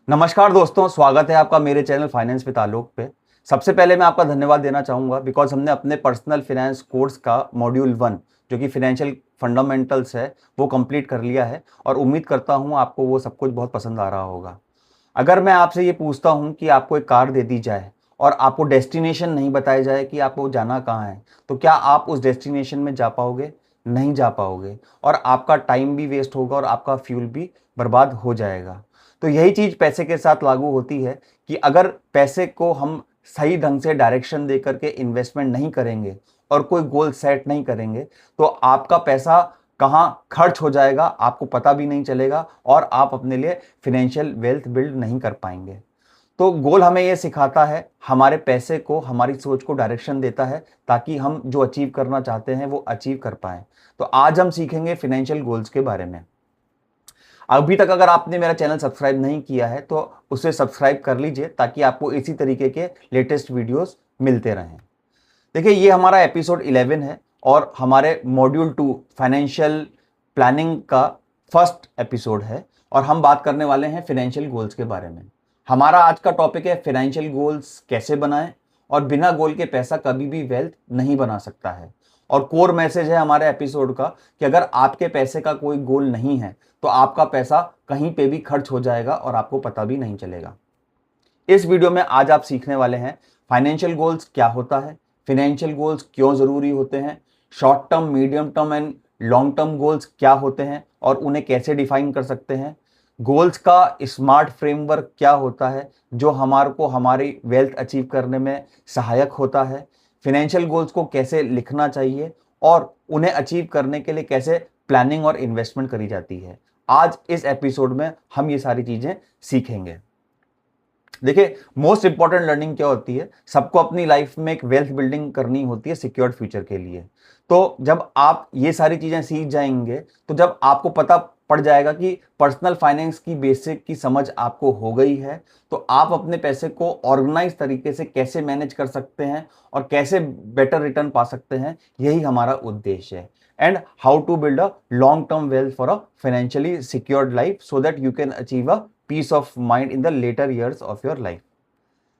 नमस्कार दोस्तों, स्वागत है आपका मेरे चैनल फाइनेंस विद आलोक पे। सबसे पहले मैं आपका धन्यवाद देना चाहूँगा बिकॉज़ हमने अपने पर्सनल फाइनेंस कोर्स का मॉड्यूल 1 जो कि फाइनेंशियल फंडामेंटल्स है, वो कंप्लीट कर लिया है और उम्मीद करता हूँ आपको वो सब कुछ बहुत पसंद आ रहा होगा। अगर मैं आपसे ये पूछता हूँ कि आपको एक कार दे दी जाए और आपको डेस्टिनेशन नहीं बताया जाए कि आपको जाना कहाँ है, तो क्या आप उस डेस्टिनेशन में जा पाओगे? नहीं जा पाओगे और आपका टाइम भी वेस्ट होगा और आपका फ्यूल भी बर्बाद हो जाएगा। तो यही चीज़ पैसे के साथ लागू होती है कि अगर पैसे को हम सही ढंग से डायरेक्शन दे करके इन्वेस्टमेंट नहीं करेंगे और कोई गोल सेट नहीं करेंगे, तो आपका पैसा कहाँ खर्च हो जाएगा आपको पता भी नहीं चलेगा और आप अपने लिए फाइनेंशियल वेल्थ बिल्ड नहीं कर पाएंगे। तो गोल हमें ये सिखाता है, हमारे पैसे को, हमारी सोच को डायरेक्शन देता है ताकि हम जो अचीव करना चाहते हैं वो अचीव कर पाएं। तो आज हम सीखेंगे फाइनेंशियल गोल्स के बारे में। अभी तक अगर आपने मेरा चैनल सब्सक्राइब नहीं किया है तो उसे सब्सक्राइब कर लीजिए ताकि आपको इसी तरीके के लेटेस्ट वीडियोस मिलते रहें। देखिए, ये हमारा एपिसोड 11 है और हमारे मॉड्यूल 2 फाइनेंशियल प्लानिंग का फर्स्ट एपिसोड है और हम बात करने वाले हैं फाइनेंशियल गोल्स के बारे में। हमारा आज का टॉपिक है फाइनेंशियल गोल्स कैसे बनाएं और बिना गोल के पैसा कभी भी वेल्थ नहीं बना सकता है। और कोर मैसेज है हमारे एपिसोड का कि अगर आपके पैसे का कोई गोल नहीं है तो आपका पैसा कहीं पे भी खर्च हो जाएगा और आपको पता भी नहीं चलेगा। इस वीडियो में आज आप सीखने वाले हैं फाइनेंशियल गोल्स क्या होता है, फाइनेंशियल गोल्स क्यों जरूरी होते हैं, short term, medium term and long term goals क्या होते हैं और उन्हें कैसे डिफाइन कर सकते हैं, गोल्स का स्मार्ट फ्रेमवर्क क्या होता है जो हमारे को हमारी वेल्थ अचीव करने में सहायक होता है, फाइनेंशियल गोल्स को कैसे लिखना चाहिए और उन्हें अचीव करने के लिए कैसे प्लानिंग और इन्वेस्टमेंट करी जाती है। आज इस एपिसोड में हम ये सारी चीजें सीखेंगे। देखिए, मोस्ट इंपॉर्टेंट लर्निंग क्या होती है, सबको अपनी लाइफ में एक वेल्थ बिल्डिंग करनी होती है सिक्योर्ड फ्यूचर के लिए। तो जब आप ये सारी चीजें सीख जाएंगे, तो जब आपको पता पड़ जाएगा कि पर्सनल फाइनेंस की बेसिक की समझ आपको हो गई है, तो आप अपने पैसे को ऑर्गेनाइज तरीके से कैसे मैनेज कर सकते हैं और कैसे बेटर रिटर्न पा सकते हैं, यही हमारा उद्देश्य है। And how to build a long term wealth for a financially secured life so that you can achieve a peace of mind in the later years of your life.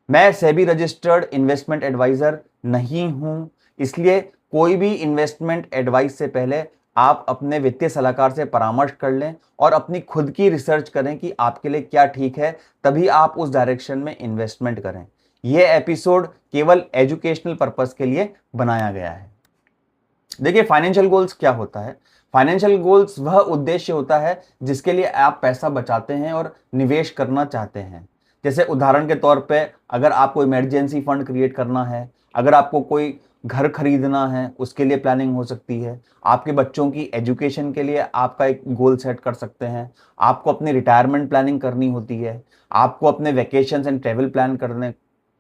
मैं SEBI registered investment adviser नहीं हूं, इसलिए कोई भी investment advice से पहले आप अपने वित्तीय सलाहकार से परामर्श कर लें और अपनी खुद की रिसर्च करें कि आपके लिए क्या ठीक है, तभी आप उस डायरेक्शन में इन्वेस्टमेंट करें। यह एपिसोड केवल एजुकेशनल पर्पस के लिए बनाया गया है। देखिए, फाइनेंशियल गोल्स क्या होता है। फाइनेंशियल गोल्स वह उद्देश्य होता है जिसके लिए आप पैसा बचाते हैं और निवेश करना चाहते हैं। जैसे उदाहरण के तौर पे, अगर आपको इमरजेंसी फंड क्रिएट करना है, अगर आपको कोई घर खरीदना है, उसके लिए प्लानिंग हो सकती है। आपके बच्चों की एजुकेशन के लिए आपका एक गोल सेट कर सकते हैं। आपको अपनी रिटायरमेंट प्लानिंग करनी होती है। आपको अपने वेकेशंस एंड ट्रेवल प्लान करने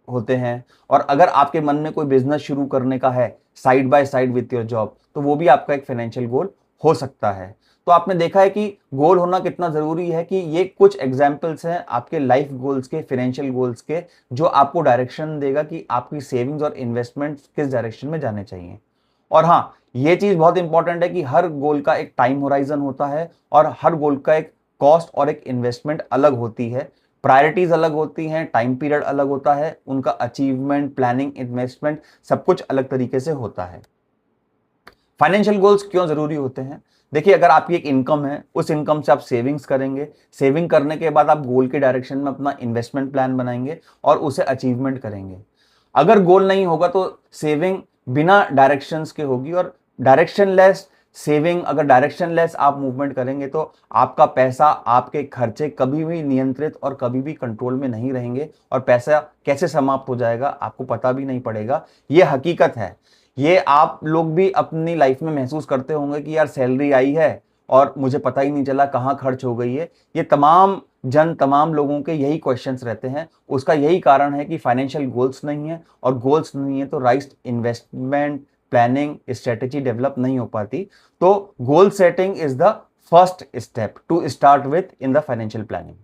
होते हैं। और अगर आपके मन में कोई बिजनेस शुरू करने का है side by side with your job, तो वो भी आपका एक फाइनेंशियल गोल हो सकता है। तो आपने देखा है कि गोल होना कितना जरूरी है, कि ये कुछ एग्जांपल्स हैं आपके लाइफ गोल्स के, फाइनेंशियल गोल्स के, जो आपको डायरेक्शन देगा कि आपकी सेविंग्स और इन्वेस्टमेंट किस डायरेक्शन में जाने चाहिए। और हाँ, ये चीज बहुत इंपॉर्टेंट है कि हर गोल का एक टाइम होराइजन होता है और हर गोल का एक कॉस्ट और एक इन्वेस्टमेंट अलग होती है। प्रायोरिटीज अलग होती हैं, टाइम पीरियड अलग होता है, उनका अचीवमेंट, प्लानिंग, इन्वेस्टमेंट सब कुछ अलग तरीके से होता है। फाइनेंशियल गोल्स क्यों जरूरी होते हैं? देखिए, अगर आपकी एक इनकम है, उस इनकम से आप सेविंग्स करेंगे, सेविंग करने के बाद आप गोल के डायरेक्शन में अपना इन्वेस्टमेंट प्लान बनाएंगे और उसे अचीवमेंट करेंगे। अगर गोल नहीं होगा तो सेविंग बिना डायरेक्शंस के होगी और डायरेक्शनलेस सेविंग, अगर डायरेक्शनलेस आप मूवमेंट करेंगे तो आपका पैसा, आपके खर्चे कभी भी नियंत्रित और कभी भी कंट्रोल में नहीं रहेंगे और पैसा कैसे समाप्त हो जाएगा आपको पता भी नहीं पड़ेगा। ये हकीकत है। ये आप लोग भी अपनी लाइफ में महसूस करते होंगे कि यार सैलरी आई है और मुझे पता ही नहीं चला कहाँ खर्च हो गई है। ये तमाम लोगों के यही क्वेश्चंस रहते हैं। उसका यही कारण है कि फाइनेंशियल गोल्स नहीं है और गोल्स नहीं है तो right investment planning strategy develop नहीं हो पाती। तो goal setting is the first step to start with in the financial planning.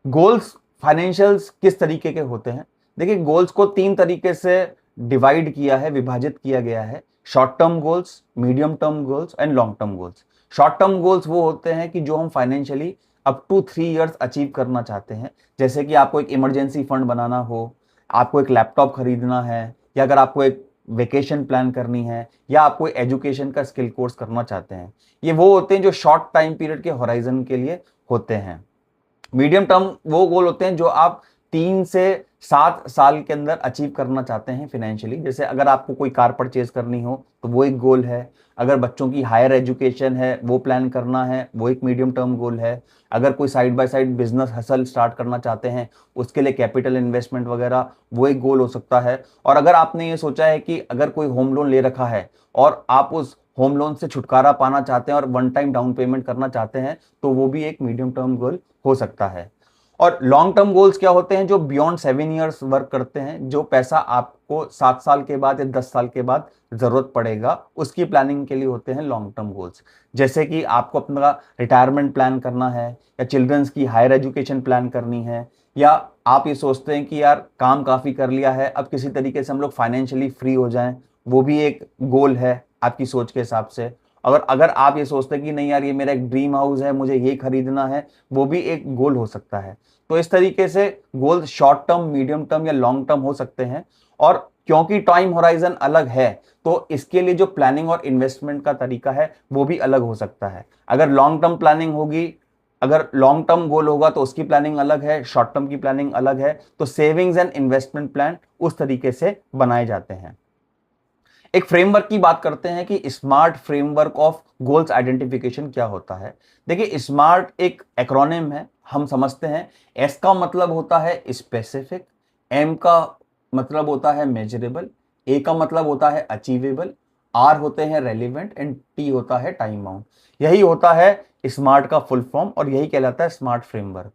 Goals financials किस तरीके के होते हैं? देखिए, गोल्स को 3 तरीके से डिवाइड किया है, विभाजित किया गया है। Short term goals, medium term goals and long term goals. Short term goals वो होते हैं कि जो हम financially up to 3 years achieve करना चाहते हैं, जैसे कि आपको एक इमरजेंसी फंड बनाना हो, आपको एक लैपटॉप खरीदना है, या अगर आपको एक वेकेशन प्लान करनी है, या आप कोई एजुकेशन का स्किल कोर्स करना चाहते हैं, ये वो होते हैं जो शॉर्ट टाइम पीरियड के होराइजन के लिए होते हैं। मीडियम टर्म वो गोल होते हैं जो आप 3 से 7 साल के अंदर अचीव करना चाहते हैं फाइनेंशियली। जैसे अगर आपको कोई कार परचेज करनी हो तो वो एक गोल है, अगर बच्चों की हायर एजुकेशन है वो प्लान करना है, वो एक मीडियम टर्म गोल है, अगर कोई side by side business hustle start करना चाहते हैं उसके लिए कैपिटल इन्वेस्टमेंट वगैरह वो एक गोल हो सकता है। और अगर आपने ये सोचा है कि अगर कोई होम लोन ले रखा है और आप उस होम लोन से छुटकारा पाना चाहते हैं और वन टाइम डाउन पेमेंट करना चाहते हैं, तो वो भी एक मीडियम टर्म गोल हो सकता है। और लॉन्ग टर्म गोल्स क्या होते हैं, जो बियॉन्ड 7 इयर्स वर्क करते हैं, जो पैसा आपको 7 साल के बाद या 10 साल के बाद जरूरत पड़ेगा उसकी प्लानिंग के लिए होते हैं लॉन्ग टर्म गोल्स। जैसे कि आपको अपना रिटायरमेंट प्लान करना है, या चिल्ड्रंस की हायर एजुकेशन प्लान करनी है, या आप ये सोचते हैं कि यार काम काफ़ी कर लिया है, अब किसी तरीके से हम लोग फाइनेंशियली फ्री हो जाएं, वो भी एक गोल है आपकी सोच के हिसाब से। अगर अगर आप ये सोचते हैं कि नहीं यार ये मेरा एक ड्रीम हाउस है, मुझे ये खरीदना है, वो भी एक गोल हो सकता है। तो इस तरीके से गोल शॉर्ट टर्म, मीडियम टर्म या लॉन्ग टर्म हो सकते हैं। और क्योंकि टाइम होराइजन अलग है तो इसके लिए जो प्लानिंग और इन्वेस्टमेंट का तरीका है वो भी अलग हो सकता है। अगर लॉन्ग टर्म प्लानिंग होगी, अगर लॉन्ग टर्म गोल होगा तो उसकी प्लानिंग अलग है, शॉर्ट टर्म की प्लानिंग अलग है। तो सेविंग्स एंड इन्वेस्टमेंट प्लान उस तरीके से बनाए जाते हैं। एक फ्रेमवर्क की बात करते हैं कि smart framework of goals identification क्या होता है। देखिए, स्मार्ट एक एक्रोनिम है, हम समझते हैं। एस का मतलब होता है स्पेसिफिक, एम का मतलब होता है मेजरेबल, ए का मतलब होता है अचीवेबल, आर होते हैं रेलिवेंट एंड टी होता है टाइम बाउंड। यही होता है स्मार्ट का फुल फॉर्म और यही कहलाता है स्मार्ट फ्रेमवर्क।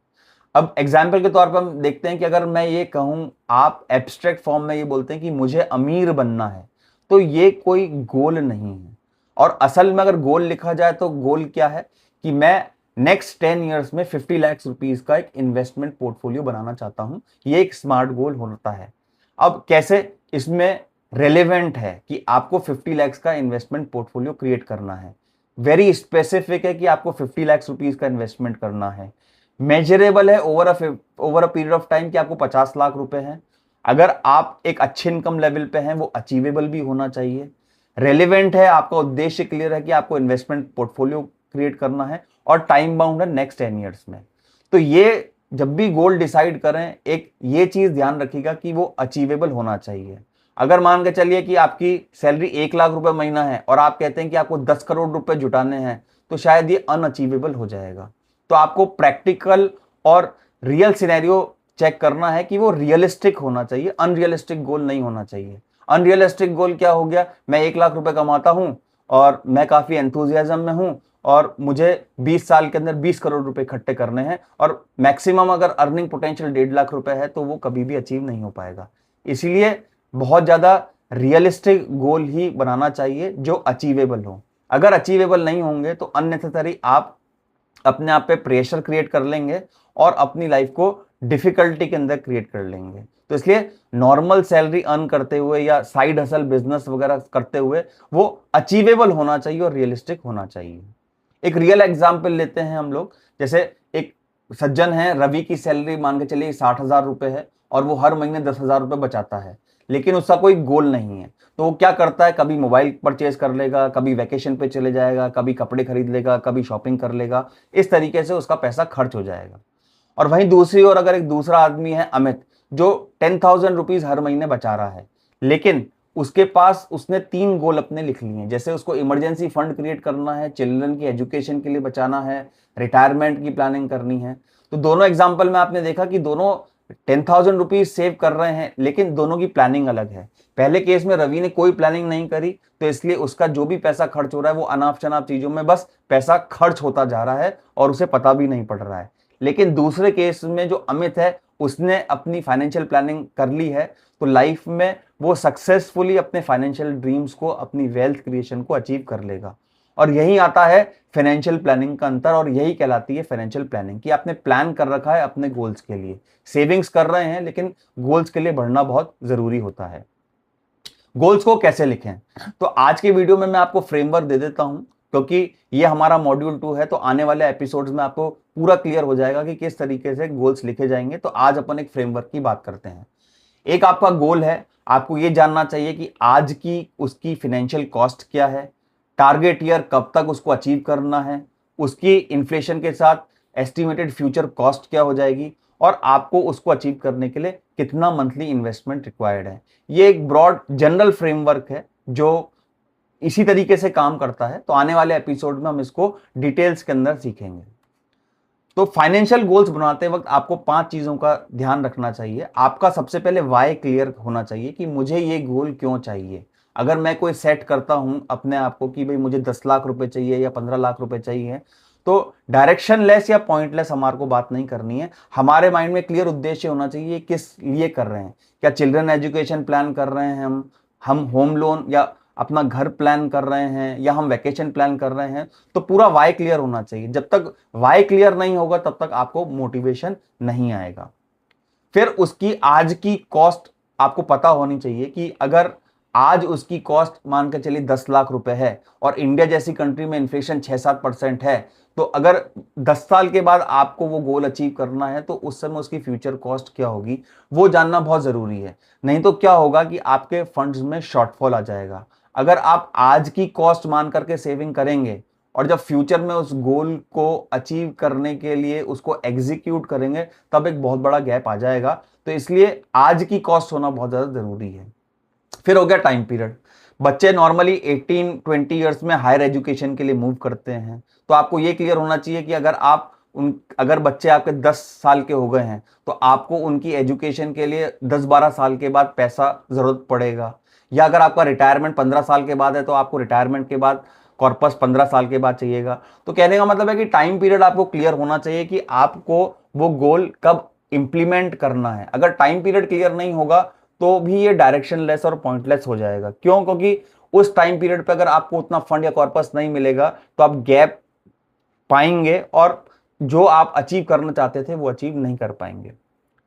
अब एग्जाम्पल के तौर पर हम देखते हैं कि अगर मैं ये कहूं, आप एब्स्ट्रैक्ट फॉर्म में ये बोलते हैं कि मुझे अमीर बनना है, तो ये कोई गोल नहीं है। और असल में अगर गोल लिखा जाए तो गोल क्या है कि मैं नेक्स्ट 10 इयर्स में 50 लाख रुपीज का एक इन्वेस्टमेंट पोर्टफोलियो बनाना चाहता हूं। ये एक स्मार्ट गोल होता है। अब कैसे इसमें रेलेवेंट है कि आपको 50 लाख का इन्वेस्टमेंट पोर्टफोलियो क्रिएट करना है, वेरी स्पेसिफिक है कि आपको 50 लाख रुपीज का इन्वेस्टमेंट करना है, मेजरेबल है over a period of time कि आपको 50 लाख रुपए हैं, अगर आप एक अच्छे इनकम लेवल पे हैं वो अचीवेबल भी होना चाहिए, रेलिवेंट है, आपका उद्देश्य क्लियर है कि आपको इन्वेस्टमेंट पोर्टफोलियो क्रिएट करना है, और टाइम बाउंड है नेक्स्ट 10 इयर्स में। तो ये जब भी गोल डिसाइड करें, एक ये चीज ध्यान रखिएगा कि वो अचीवेबल होना चाहिए। अगर मान के चलिए कि आपकी सैलरी 1 लाख रुपए महीना है और आप कहते हैं कि आपको 10 करोड़ रुपए जुटाने हैं, तो शायद ये अनअचीवेबल हो जाएगा। तो आपको प्रैक्टिकल और रियल सिनेरियो चेक करना है कि वो रियलिस्टिक होना चाहिए, अनरियलिस्टिक गोल नहीं होना चाहिए। अनरियलिस्टिक गोल क्या हो गया, मैं 1 लाख रुपए कमाता हूं और मैं काफी एंथुजियाज्म में हूं और मुझे 20 साल के अंदर 20 करोड़ रुपए इकट्ठे करने हैं, और मैक्सिमम अगर अर्निंग पोटेंशियल 1.5 लाख रुपए है तो वो कभी भी अचीव नहीं हो पाएगा। इसीलिए बहुत ज्यादा रियलिस्टिक गोल ही बनाना चाहिए जो अचीवेबल हो। अगर अचीवेबल नहीं होंगे तो अननेसेसरी आप अपने आप पे प्रेशर क्रिएट कर लेंगे और अपनी लाइफ को डिफिकल्टी के अंदर क्रिएट कर लेंगे। तो इसलिए नॉर्मल सैलरी अर्न करते हुए या साइड हसल बिजनेस वगैरह करते हुए वो अचीवेबल होना चाहिए और रियलिस्टिक होना चाहिए। एक रियल एग्जाम्पल लेते हैं हम लोग। जैसे एक सज्जन है, रवि की सैलरी मान के चलिए 60,000 रुपए है और वो हर महीने 10,000 रुपए बचाता है, लेकिन उसका कोई गोल नहीं है। तो वो क्या करता है, कभी मोबाइल परचेज कर लेगा, कभी वैकेशन पे चले जाएगा, कभी कपड़े खरीद लेगा, कभी शॉपिंग कर लेगा, इस तरीके से उसका पैसा खर्च हो जाएगा। और वहीं दूसरी ओर अगर एक दूसरा आदमी है अमित, जो 10,000 रुपीज हर महीने बचा रहा है, लेकिन उसके पास उसने 3 गोल अपने लिख लिए हैं। जैसे उसको इमरजेंसी फंड क्रिएट करना है, चिल्ड्रन की एजुकेशन के लिए बचाना है, रिटायरमेंट की प्लानिंग करनी है। तो दोनों एग्जाम्पल में आपने देखा कि दोनों 10,000 रुपीज सेव कर रहे हैं, लेकिन दोनों की प्लानिंग अलग है। पहले केस में रवि ने कोई प्लानिंग नहीं करी, तो इसलिए उसका जो भी पैसा खर्च हो रहा है वो अनाप शनाप चीजों में बस पैसा खर्च होता जा रहा है और उसे पता भी नहीं पड़ रहा है। लेकिन दूसरे केस में जो अमित है, उसने अपनी फाइनेंशियल प्लानिंग कर ली है, तो लाइफ में वो सक्सेसफुली अपने फाइनेंशियल ड्रीम्स को, अपनी वेल्थ क्रिएशन को अचीव कर लेगा। और यही आता है फाइनेंशियल प्लानिंग का अंतर, और यही कहलाती है फाइनेंशियल प्लानिंग कि आपने प्लान कर रखा है अपने गोल्स के लिए, सेविंग्स कर रहे हैं लेकिन गोल्स के लिए बढ़ना बहुत जरूरी होता है। गोल्स को कैसे लिखें, तो आज के वीडियो में मैं आपको फ्रेमवर्क दे देता हूं। क्योंकि ये हमारा मॉड्यूल 2 है, तो आने वाले एपिसोड्स में आपको पूरा क्लियर हो जाएगा कि किस तरीके से गोल्स लिखे जाएंगे। तो आज अपन एक फ्रेमवर्क की बात करते हैं। एक आपका गोल है, आपको ये जानना चाहिए कि आज की उसकी फाइनेंशियल कॉस्ट क्या है, टारगेट ईयर कब तक उसको अचीव करना है, उसकी इन्फ्लेशन के साथ एस्टिमेटेड फ्यूचर कॉस्ट क्या हो जाएगी, और आपको उसको अचीव करने के लिए कितना मंथली इन्वेस्टमेंट रिक्वायर्ड है। ये एक ब्रॉड जनरल फ्रेमवर्क है जो इसी तरीके से काम करता है। तो आने वाले एपिसोड में हम इसको डिटेल्स के अंदर सीखेंगे। तो फाइनेंशियल गोल्स बनाते वक्त आपको 5 चीजों का ध्यान रखना चाहिए। आपका सबसे पहले वाई क्लियर होना चाहिए कि मुझे ये गोल क्यों चाहिए। अगर मैं कोई सेट करता हूं अपने आप को कि भाई मुझे 10 लाख रुपए चाहिए या 15 लाख रुपए चाहिए, तो डायरेक्शन लेस या पॉइंटलेस हमारे को बात नहीं करनी है। हमारे माइंड में क्लियर उद्देश्य होना चाहिए किस लिए कर रहे हैं। क्या चिल्ड्रन एजुकेशन प्लान कर रहे हैं, हम होम लोन या अपना घर प्लान कर रहे हैं, या हम वैकेशन प्लान कर रहे हैं। तो पूरा वाई क्लियर होना चाहिए। जब तक वाई क्लियर नहीं होगा तब तक आपको मोटिवेशन नहीं आएगा। फिर उसकी आज की कॉस्ट आपको पता होनी चाहिए कि अगर आज उसकी कॉस्ट मान के चलिए 10 लाख रुपए है और इंडिया जैसी कंट्री में इन्फ्लेशन 6-7% है, तो अगर 10 साल के बाद आपको वो गोल अचीव करना है तो उस समय उसकी फ्यूचर कॉस्ट क्या होगी वो जानना बहुत जरूरी है। नहीं तो क्या होगा कि आपके फंड्स में शॉर्टफॉल आ जाएगा। अगर आप आज की कॉस्ट मान करके सेविंग करेंगे और जब फ्यूचर में उस गोल को अचीव करने के लिए उसको एग्जीक्यूट करेंगे तब एक बहुत बड़ा गैप आ जाएगा। तो इसलिए आज की कॉस्ट होना बहुत ज़्यादा ज़रूरी है। फिर हो गया टाइम पीरियड। बच्चे नॉर्मली 18-20 ईयर्स में हायर एजुकेशन के लिए मूव करते हैं। तो आपको ये क्लियर होना चाहिए कि अगर बच्चे आपके 10 साल के हो गए हैं तो आपको उनकी एजुकेशन के लिए 10-12 साल के बाद पैसा ज़रूरत पड़ेगा। या अगर आपका रिटायरमेंट 15 साल के बाद है तो आपको रिटायरमेंट के बाद कॉर्पस 15 साल के बाद चाहिएगा। तो कहने का मतलब है कि टाइम पीरियड आपको क्लियर होना चाहिए कि आपको वो गोल कब इंप्लीमेंट करना है। अगर टाइम पीरियड क्लियर नहीं होगा तो भी ये डायरेक्शन लेस और पॉइंटलेस हो जाएगा। क्यों? क्योंकि उस टाइम पीरियड पे अगर आपको उतना फंड या कॉर्पस नहीं मिलेगा तो आप गैप पाएंगे और जो आप अचीव करना चाहते थे वो अचीव नहीं कर पाएंगे।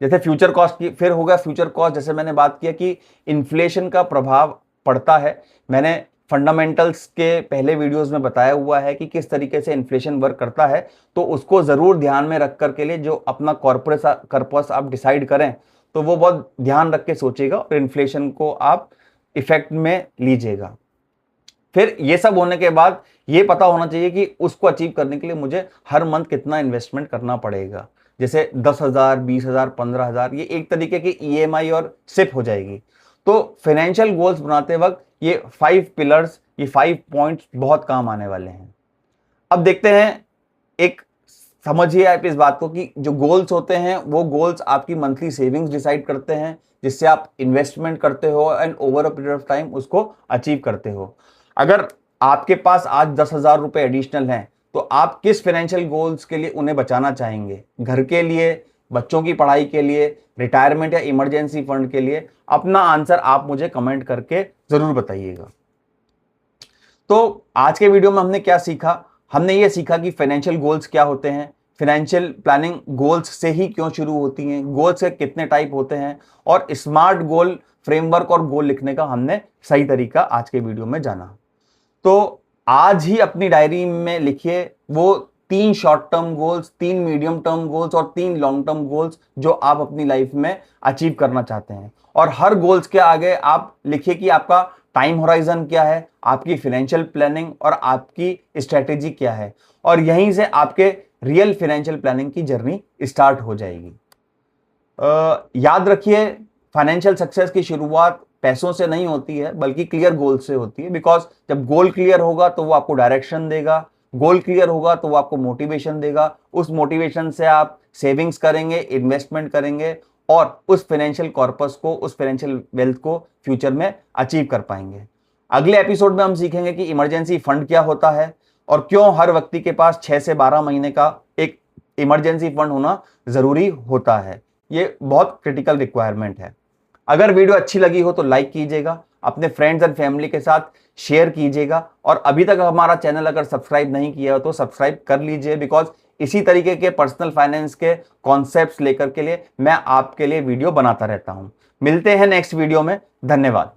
जैसे फ्यूचर कॉस्ट की, फिर हो गया फ्यूचर कॉस्ट। जैसे मैंने बात किया कि इन्फ्लेशन का प्रभाव पड़ता है। मैंने फंडामेंटल्स के पहले वीडियोस में बताया हुआ है कि किस तरीके से इन्फ्लेशन वर्क करता है। तो उसको जरूर ध्यान में रख कर के लिए जो अपना कॉर्पस आप डिसाइड करें तो वो बहुत ध्यान रख के सोचेगा और इन्फ्लेशन को आप इफेक्ट में लीजिएगा। फिर ये सब होने के बाद ये पता होना चाहिए कि उसको अचीव करने के लिए मुझे हर मंथ कितना इन्वेस्टमेंट करना पड़ेगा। जैसे 10,000, 20,000, 15,000, ये एक तरीके की ईएमआई और सिप हो जाएगी। तो फाइनेंशियल गोल्स बनाते वक्त ये 5 पिलर्स, ये 5 पॉइंट्स बहुत काम आने वाले हैं। अब देखते हैं, एक समझिए आप इस बात को कि जो गोल्स होते हैं वो गोल्स आपकी मंथली सेविंग्स डिसाइड करते हैं जिससे आप इन्वेस्टमेंट करते हो and over a period of time उसको अचीव करते हो। अगर आपके पास आज 10,000 रुपए एडिशनल हैं तो आप किस फाइनेंशियल गोल्स के लिए उन्हें बचाना चाहेंगे? घर के लिए, बच्चों की पढ़ाई के लिए, रिटायरमेंट या इमरजेंसी फंड के लिए? अपना आंसर आप मुझे कमेंट करके जरूर बताइएगा। तो आज के वीडियो में हमने क्या सीखा? हमने ये सीखा कि फाइनेंशियल गोल्स क्या होते हैं, फाइनेंशियल प्लानिंग गोल्स से ही क्यों शुरू होती हैं, गोल्स के कितने टाइप होते हैं, और स्मार्ट गोल फ्रेमवर्क और गोल लिखने का हमने सही तरीका आज के वीडियो में जाना। तो आज ही अपनी डायरी में लिखिए वो 3 short term goals, 3 medium term goals और 3 लॉन्ग टर्म गोल्स जो आप अपनी लाइफ में अचीव करना चाहते हैं। और हर गोल्स के आगे आप लिखिए कि आपका टाइम होराइजन क्या है, आपकी फाइनेंशियल प्लानिंग और आपकी स्ट्रेटेजी क्या है, और यहीं से आपके रियल फाइनेंशियल प्लानिंग की जर्नी स्टार्ट हो जाएगी। याद रखिए, फाइनेंशियल सक्सेस की शुरुआत पैसों से नहीं होती है बल्कि क्लियर गोल से होती है। बिकॉज जब गोल क्लियर होगा तो वो आपको डायरेक्शन देगा, गोल क्लियर होगा तो वो आपको मोटिवेशन देगा, उस मोटिवेशन से आप सेविंग्स करेंगे, इन्वेस्टमेंट करेंगे और उस फाइनेंशियल कॉर्पस को, उस फाइनेंशियल वेल्थ को फ्यूचर में अचीव कर पाएंगे। अगले एपिसोड में हम सीखेंगे कि इमरजेंसी फंड क्या होता है और क्यों हर व्यक्ति के पास 6 से 12 महीने का एक इमरजेंसी फंड होना जरूरी होता है। ये बहुत क्रिटिकल रिक्वायरमेंट है। अगर वीडियो अच्छी लगी हो तो लाइक कीजिएगा, अपने फ्रेंड्स एंड फैमिली के साथ शेयर कीजिएगा, और अभी तक हमारा चैनल अगर सब्सक्राइब नहीं किया हो तो सब्सक्राइब कर लीजिए। बिकॉज इसी तरीके के पर्सनल फाइनेंस के कॉन्सेप्ट्स लेकर के लिए मैं आपके लिए वीडियो बनाता रहता हूं। मिलते हैं नेक्स्ट वीडियो में। धन्यवाद।